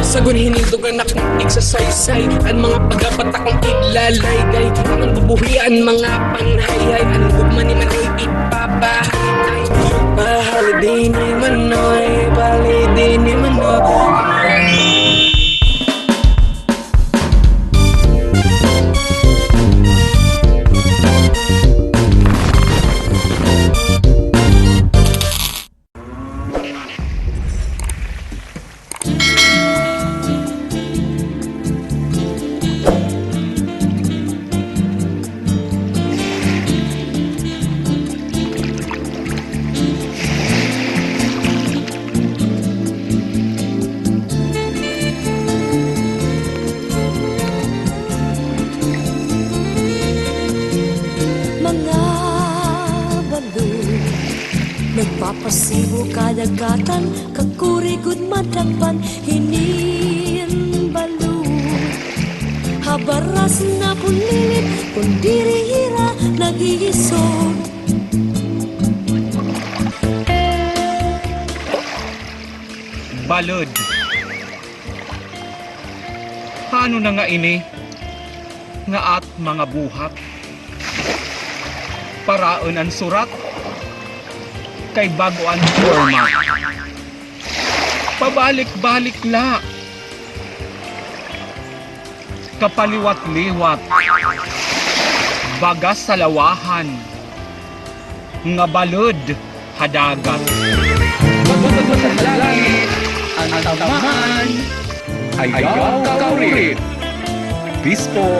Sagun hinindugan akong exercise ang mga pagapatakong idlalaygay ang bubuhian mga panhayay ang gugma ni Manoy ipabahay bahaliday ni Manoy bahaliday ni Manoy. Nagpapasibo kadagatan, kakurigod madagpan, hinin balud. Habaras na pulilit, kundiri hira, nag-iisod. Balod. Ano na nga ini? Nga at mga buhat. Paraon ang surat. Kay bagoan forma. Pabalik-balik la. Kapaliwat-liwat. Bagas sa lawahan. Nga balod hadagat. Pagbabago sa langit, ang tamaan, ayaw kaurit. Peace po.